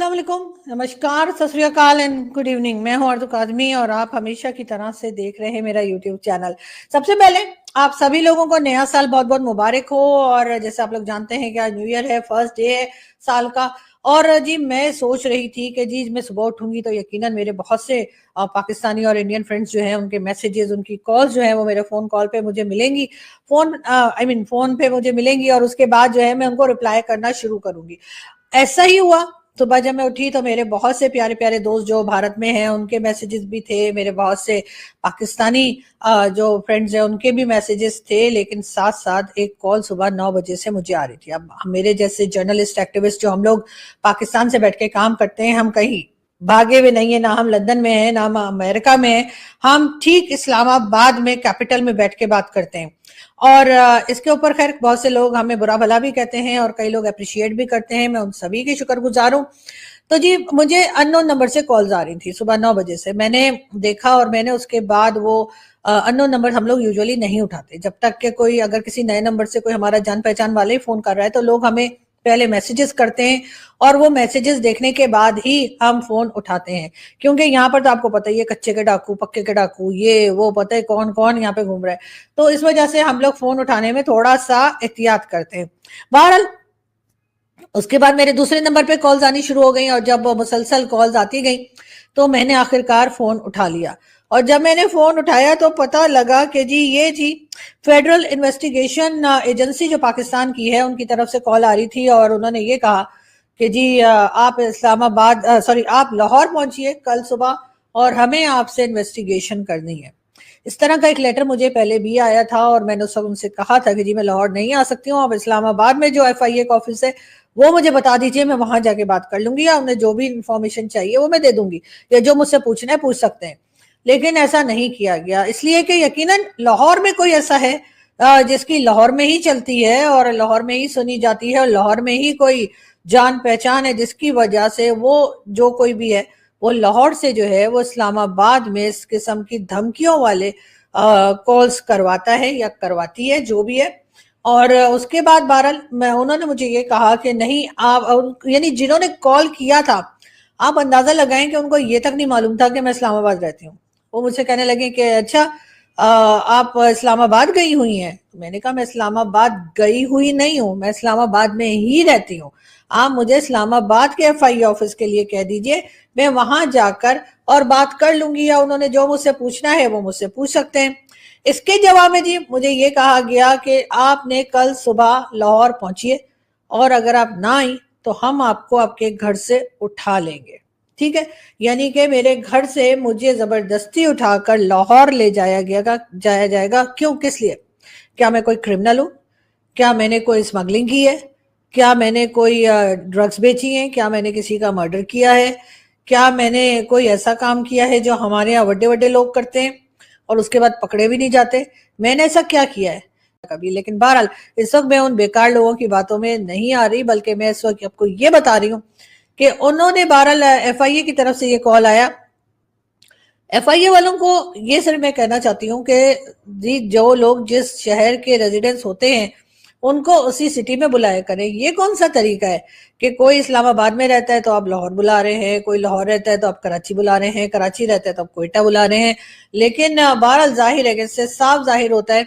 अस्सलाम वालेकुम, नमस्कार, सत श्री अकाल एंड गुड इवनिंग। मैं हूं अर्जुक आदमी और आप हमेशा की तरह से देख रहे हैं मेरा यूट्यूब चैनल। सबसे पहले आप सभी लोगों को नया साल बहुत बहुत मुबारक हो। और जैसे आप लोग जानते हैं कि आज न्यू ईयर है, फर्स्ट डे है साल का। और जी मैं सोच रही थी कि जी मैं सुबह उठूंगी तो यकीनन मेरे बहुत से पाकिस्तानी और इंडियन फ्रेंड्स जो हैं उनके मैसेजेस, उनकी कॉल्स जो है वो मेरे फोन कॉल पे मुझे मिलेंगी, फोन पे मुझे मिलेंगी और उसके बाद जो है मैं उनको रिप्लाई करना शुरू करूंगी। ऐसा ही हुआ। सुबह जब मैं उठी तो मेरे बहुत से प्यारे प्यारे दोस्त जो भारत में हैं उनके मैसेजेस भी थे, मेरे बहुत से पाकिस्तानी जो फ्रेंड्स हैं उनके भी मैसेजेस थे, लेकिन साथ साथ एक कॉल सुबह 9 बजे से मुझे आ रही थी। अब मेरे जैसे जर्नलिस्ट एक्टिविस्ट जो हम लोग पाकिस्तान से बैठ के काम करते हैं, हम कहीं भागे हुए नहीं है, ना हम लंदन में हैं ना हम अमेरिका में हैं, हम ठीक इस्लामाबाद में कैपिटल में बैठ के बात करते हैं। और इसके ऊपर खैर बहुत से लोग हमें बुरा भला भी कहते हैं और कई लोग अप्रिशिएट भी करते हैं, मैं उन सभी की शुक्रगुजार हूँ। तो जी मुझे अननोन नंबर से कॉल्स आ रही थी सुबह 9 बजे से। मैंने देखा और मैंने उसके बाद वो अननोन नंबर हम लोग यूजुअली नहीं उठाते जब तक कि कोई, अगर किसी नए नंबर से कोई हमारा जान पहचान वाले ही फोन कर रहा है तो लोग हमें पहले मैसेजेस करते हैं और वो मैसेजेस देखने के बाद ही हम फोन उठाते हैं, क्योंकि यहाँ पर तो आपको पता ही है कच्चे के डाकू पक्के के डाकू ये वो पता है कौन कौन यहाँ पे घूम रहा है। तो इस वजह से हम लोग फोन उठाने में थोड़ा सा एहतियात करते हैं। बहरहाल उसके बाद मेरे दूसरे नंबर पे कॉल्स आनी शुरू हो गई और जब मुसलसल कॉल्स आती गई तो मैंने आखिरकार फोन उठा लिया। और जब मैंने फोन उठाया तो पता लगा कि जी ये जी फेडरल इन्वेस्टिगेशन एजेंसी जो पाकिस्तान की है उनकी तरफ से कॉल आ रही थी और उन्होंने ये कहा कि जी आप आप लाहौर पहुंचिए कल सुबह और हमें आपसे इन्वेस्टिगेशन करनी है। इस तरह का एक लेटर मुझे पहले भी आया था और मैंने उस वक्त उनसे कहा था कि जी मैं लाहौर नहीं आ सकती हूँ, आप इस्लामाबाद में जो FIA का ऑफिस है वो मुझे बता दीजिए, मैं वहां जाके बात कर लूंगी या उन्हें जो भी इंफॉर्मेशन चाहिए वो मैं दे दूंगी, या जो मुझसे पूछना है पूछ सकते हैं। लेकिन ऐसा नहीं किया गया, इसलिए कि यकीनन लाहौर में कोई ऐसा है जिसकी लाहौर में ही चलती है और लाहौर में ही सुनी जाती है और लाहौर में ही कोई जान पहचान है जिसकी वजह से वो जो कोई भी है वो लाहौर से जो है वो इस्लामाबाद में इस किस्म की धमकियों वाले कॉल्स करवाता है या करवाती है जो भी है। और उसके बाद बहरहाल उन्होंने मुझे ये कहा कि नहीं आप, यानी जिन्होंने कॉल किया था, आप अंदाजा लगाएं कि उनको ये तक नहीं मालूम था कि मैं इस्लामाबाद रहती हूँ। वो मुझसे कहने लगे कि अच्छा आप इस्लामाबाद गई हुई हैं। तो मैंने कहा मैं इस्लामाबाद गई हुई नहीं हूँ, मैं इस्लामाबाद में ही रहती हूँ। आप मुझे इस्लामाबाद के FIA ऑफिस के लिए कह दीजिए, मैं वहां जाकर और बात कर लूंगी, या उन्होंने जो मुझसे पूछना है वो मुझसे पूछ सकते हैं। इसके जवाब में जी मुझे ये कहा गया कि आपने कल सुबह लाहौर पहुंचिए और अगर आप ना आई तो हम आपको आपके घर से उठा लेंगे। ठीक है, यानी कि मेरे घर से मुझे जबरदस्ती उठाकर लाहौर ले जाया जाएगा। क्यों, किस लिए? क्या मैं कोई क्रिमिनल हूं? क्या मैंने कोई स्मगलिंग की है? क्या मैंने कोई ड्रग्स बेची है? क्या मैंने किसी का मर्डर किया है? क्या मैंने कोई ऐसा काम किया है जो हमारे यहाँ बड़े बड़े लोग करते हैं और उसके बाद पकड़े भी नहीं जाते? मैंने ऐसा क्या किया है कभी? लेकिन बहरहाल इस वक्त मैं उन बेकार लोगों की बातों में नहीं आ रही, बल्कि मैं इस वक्त आपको ये बता रही हूँ कि उन्होंने बहरहाल FIA की तरफ से ये कॉल आया। FIA वालों को ये सिर्फ मैं कहना चाहती हूँ कि जी जो लोग जिस शहर के रेजिडेंट्स होते हैं उनको उसी सिटी में बुलाया करें। ये कौन सा तरीका है कि कोई इस्लामाबाद में रहता है तो आप लाहौर बुला रहे हैं, कोई लाहौर रहता है तो आप कराची बुला रहे हैं, कराची रहता है तो आप कोयटा बुला रहे हैं। लेकिन बहरहाल जाहिर है कि इससे साफ जाहिर होता है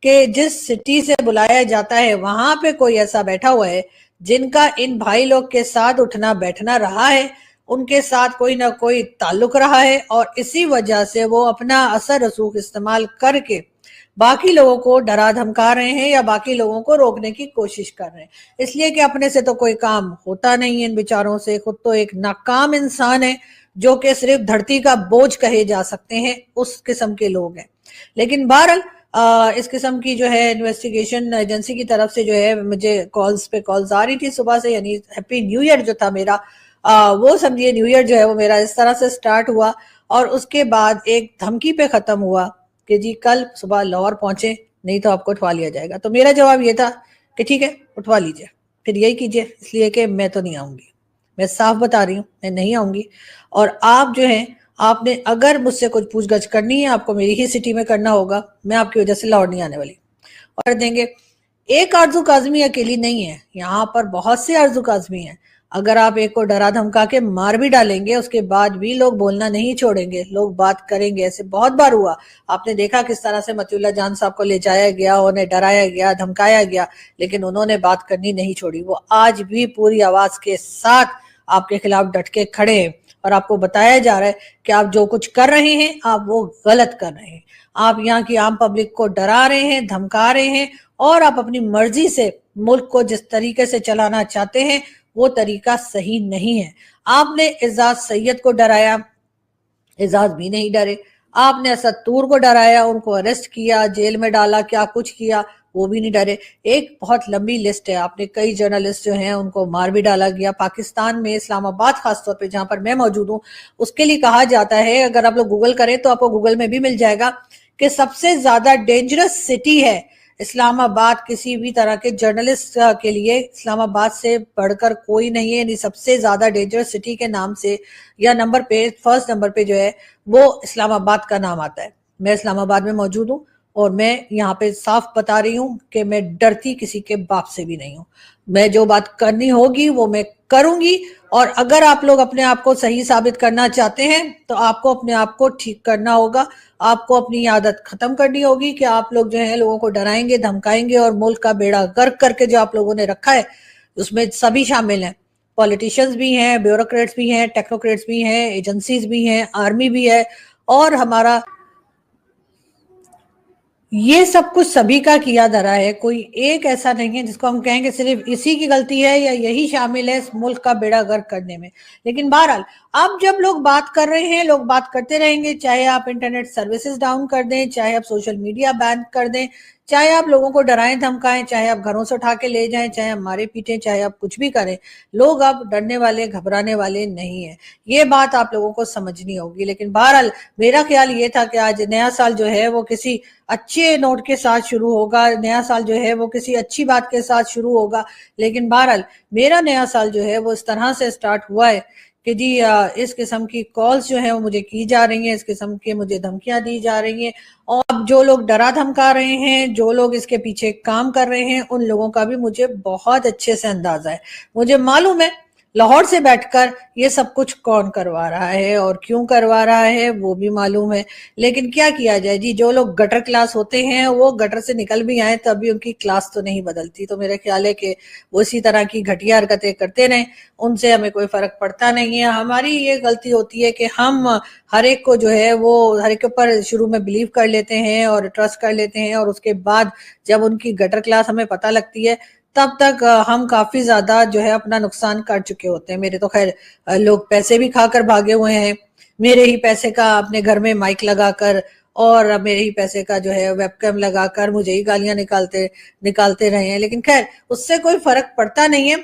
कि जिस सिटी से बुलाया जाता है वहां पे कोई ऐसा बैठा हुआ है जिनका इन भाई लोग के साथ उठना बैठना रहा है, उनके साथ कोई ना कोई ताल्लुक रहा है और इसी वजह से वो अपना असर रसूख इस्तेमाल करके बाकी लोगों को डरा धमका रहे हैं या बाकी लोगों को रोकने की कोशिश कर रहे हैं। इसलिए कि अपने से तो कोई काम होता नहीं है इन बेचारों से, खुद तो एक नाकाम इंसान है जो कि सिर्फ धरती का बोझ कहे जा सकते हैं, उस किस्म के लोग हैं। लेकिन बहरहाल इस किस्म की जो है इन्वेस्टिगेशन एजेंसी की तरफ से जो है मुझे कॉल्स पे कॉल्स आ रही थी सुबह से, यानी हैप्पी न्यू ईयर जो था मेरा, वो समझिए न्यू ईयर जो है वो मेरा इस तरह से स्टार्ट हुआ और उसके बाद एक धमकी पे खत्म हुआ कि जी कल सुबह लाहौर पहुंचे नहीं तो आपको उठवा लिया जाएगा। तो मेरा जवाब ये था कि ठीक है उठवा लीजिए, फिर यही कीजिए, इसलिए कि मैं तो नहीं आऊंगी, मैं साफ बता रही हूँ मैं नहीं आऊंगी। और आप जो है आपने अगर मुझसे कुछ पूछगछ करनी है आपको मेरी ही सिटी में करना होगा, मैं आपकी वजह से लाहौर नहीं आने वाली। और देंगे एक आरजू काजमी अकेली नहीं है, यहाँ पर बहुत से आरजू काजमी हैं। اگر آپ ایک کو ڈرا دھمکا کے مار بھی ڈالیں گے اس کے بعد بھی لوگ بولنا نہیں چھوڑیں گے, لوگ بات کریں گے. ایسے بہت بار ہوا, آپ نے دیکھا کس طرح سے مطیع اللہ جان صاحب کو لے جایا گیا, انہیں ڈرایا گیا, دھمکایا گیا, لیکن انہوں نے بات کرنی نہیں چھوڑی. وہ آج بھی پوری آواز کے ساتھ آپ کے خلاف ڈٹ کے کھڑے ہیں, اور آپ کو بتایا جا رہا ہے کہ آپ جو کچھ کر رہے ہیں آپ وہ غلط کر رہے ہیں. آپ یہاں کی عام پبلک کو ڈرا رہے ہیں, دھمکا رہے ہیں, اور آپ اپنی مرضی سے ملک کو جس طریقے سے چلانا چاہتے ہیں وہ طریقہ صحیح نہیں ہے. آپ نے اعزاز سید کو ڈرایا, اعزاز بھی نہیں ڈرے. آپ نے اسد طور کو ڈرایا, ان کو اریسٹ کیا, جیل میں ڈالا, کیا کچھ کیا, وہ بھی نہیں ڈرے. ایک بہت لمبی لسٹ ہے, آپ نے کئی جرنلسٹ جو ہیں ان کو مار بھی ڈالا گیا. پاکستان میں اسلام آباد خاص طور پہ جہاں پر میں موجود ہوں, اس کے لیے کہا جاتا ہے, اگر آپ لوگ گوگل کریں تو آپ کو گوگل میں بھی مل جائے گا, کہ سب سے زیادہ ڈینجرس سٹی ہے اسلام آباد. کسی بھی طرح کے جرنلسٹ کے لیے اسلام آباد سے بڑھ کر کوئی نہیں ہے. یعنی سب سے زیادہ ڈینجرس سٹی کے نام سے یا نمبر پہ, فرسٹ نمبر پہ جو ہے وہ اسلام آباد کا نام آتا ہے. میں اسلام آباد میں موجود ہوں, اور میں یہاں پہ صاف بتا رہی ہوں کہ میں ڈرتی کسی کے باپ سے بھی نہیں ہوں. میں جو بات کرنی ہوگی وہ میں کروں گی, اور اگر آپ لوگ اپنے آپ کو صحیح ثابت کرنا چاہتے ہیں تو آپ کو اپنے آپ کو ٹھیک کرنا ہوگا. آپ کو اپنی عادت ختم کرنی ہوگی کہ آپ لوگ جو ہیں لوگوں کو ڈرائیں گے, دھمکائیں گے, اور ملک کا بیڑا غرق کر کے جو آپ لوگوں نے رکھا ہے اس میں سبھی شامل ہیں. پولیٹیشنز بھی ہیں, بیوروکریٹس بھی ہیں, ٹیکنوکریٹس بھی ہیں, ایجنسیز بھی ہیں, آرمی بھی ہے, اور ہمارا یہ سب کچھ سبھی کا کیا دھرا ہے. کوئی ایک ایسا نہیں ہے جس کو ہم کہیں کہ صرف اسی کی غلطی ہے یا یہی شامل ہے اس ملک کا بیڑا غرق کرنے میں. لیکن بہرحال اب جب لوگ بات کر رہے ہیں, لوگ بات کرتے رہیں گے, چاہے آپ انٹرنیٹ سروسز ڈاؤن کر دیں, چاہے آپ سوشل میڈیا بین کر دیں, چاہے آپ لوگوں کو ڈرائیں دھمکائیں, چاہے آپ گھروں سے اٹھا کے لے جائیں, چاہے آپ مارے پیٹیں, چاہے آپ کچھ بھی کریں, لوگ اب ڈرنے والے, گھبرانے والے نہیں ہیں. یہ بات آپ لوگوں کو سمجھنی ہوگی. لیکن بہرحال میرا خیال یہ تھا کہ آج نیا سال جو ہے وہ کسی اچھے نوٹ کے ساتھ شروع ہوگا, نیا سال جو ہے وہ کسی اچھی بات کے ساتھ شروع ہوگا. لیکن بہرحال میرا نیا سال جو ہے وہ اس طرح سے سٹارٹ ہوا ہے کہ جی اس قسم کی کالز جو ہیں وہ مجھے کی جا رہی ہیں, اس قسم کے مجھے دھمکیاں دی جا رہی ہیں, اور اب جو لوگ ڈرا دھمکا رہے ہیں, جو لوگ اس کے پیچھے کام کر رہے ہیں, ان لوگوں کا بھی مجھے بہت اچھے سے اندازہ ہے. مجھے معلوم ہے لاہور سے بیٹھ کر یہ سب کچھ کون کروا رہا ہے اور کیوں کروا رہا ہے, وہ بھی معلوم ہے. لیکن کیا کیا جائے جی, جو لوگ گٹر کلاس ہوتے ہیں وہ گٹر سے نکل بھی آئیں تب بھی ان کی کلاس تو نہیں بدلتی. تو میرے خیال ہے کہ وہ اسی طرح کی گھٹیا حرکتیں کرتے رہیں, ان سے ہمیں کوئی فرق پڑتا نہیں ہے. ہماری یہ غلطی ہوتی ہے کہ ہم ہر ایک کو جو ہے وہ ہر ایک کے اوپر شروع میں بلیو کر لیتے ہیں اور ٹرسٹ کر لیتے ہیں, اور اس کے بعد جب ان کی گٹر کلاس ہمیں پتہ لگتی ہے تب تک ہم کافی زیادہ جو ہے اپنا نقصان کر چکے ہوتے ہیں. میرے تو خیر لوگ پیسے بھی کھا کر بھاگے ہوئے ہیں, میرے ہی پیسے کا اپنے گھر میں مائک لگا کر اور میرے ہی پیسے کا جو ہے ویب کیم لگا کر مجھے ہی گالیاں نکالتے رہے ہیں. لیکن خیر اس سے کوئی فرق پڑتا نہیں ہے,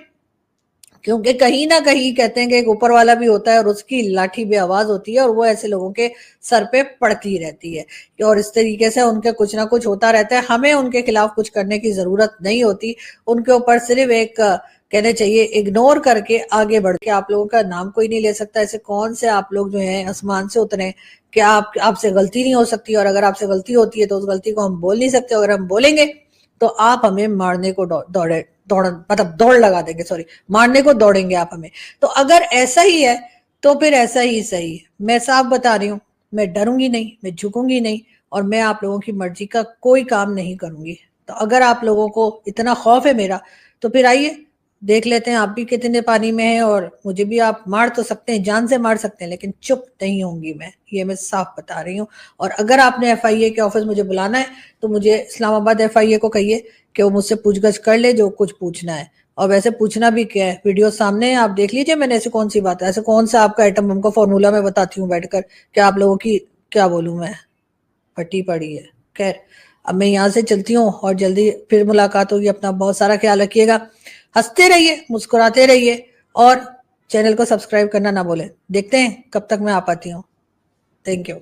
کیونکہ کہیں نہ کہیں کہتے ہیں کہ ایک اوپر والا بھی ہوتا ہے اور اس کی لاٹھی بے آواز ہوتی ہے, اور وہ ایسے لوگوں کے سر پہ پڑتی رہتی ہے, اور اس طریقے سے ان کے کچھ نہ کچھ ہوتا رہتا ہے. ہمیں ان کے خلاف کچھ کرنے کی ضرورت نہیں ہوتی, ان کے اوپر صرف ایک کہنے چاہیے اگنور کر کے آگے بڑھ کے. آپ لوگوں کا نام کوئی نہیں لے سکتا, ایسے کون سے آپ لوگ جو ہیں آسمان سے اترے کہ آپ سے غلطی نہیں ہو سکتی, اور اگر آپ سے غلطی ہوتی ہے تو اس غلطی کو ہم بول نہیں سکتے. اگر ہم بولیں گے تو آپ ہمیں مارنے کو دوڑ لگا دیں گے, مارنے کو دوڑیں گے آپ ہمیں. تو اگر ایسا ہی ہے تو پھر ایسا ہی صحیح ہے. میں صاف بتا رہی ہوں, میں ڈروں گی نہیں, میں جھکوں گی نہیں, اور میں آپ لوگوں کی مرضی کا کوئی کام نہیں کروں گی. تو اگر آپ لوگوں کو اتنا خوف ہے میرا تو پھر آئیے دیکھ لیتے ہیں آپ بھی کتنے پانی میں ہیں, اور مجھے بھی آپ مار تو سکتے ہیں, جان سے مار سکتے ہیں, لیکن چپ نہیں ہوں گی میں, یہ میں صاف بتا رہی ہوں. اور اگر آپ نے ایف آئی اے کے آفس مجھے بلانا ہے تو مجھے اسلام آباد ایف آئی اے کو کہیے کہ وہ مجھ سے پوچھ گچھ کر لے جو کچھ پوچھنا ہے. اور ویسے پوچھنا بھی کیا ہے, ویڈیو سامنے ہے, آپ دیکھ لیجئے. میں نے ایسے کون سی بات ہے, ایسے کون سا آپ کا ایٹم بم کو فارمولا میں بتاتی ہوں بیٹھ کر کہ آپ لوگوں کی کیا بولوں میں, پھٹی پڑی ہے. خیر اب میں یہاں سے چلتی ہوں, اور جلدی پھر ملاقات ہوگی. اپنا بہت سارا خیال رکھیے گا, ہنستے رہیے, مسکراتے رہیے, اور چینل کو سبسکرائب کرنا نہ بھولیں. دیکھتے ہیں کب تک میں آ پاتی ہوں. Thank you.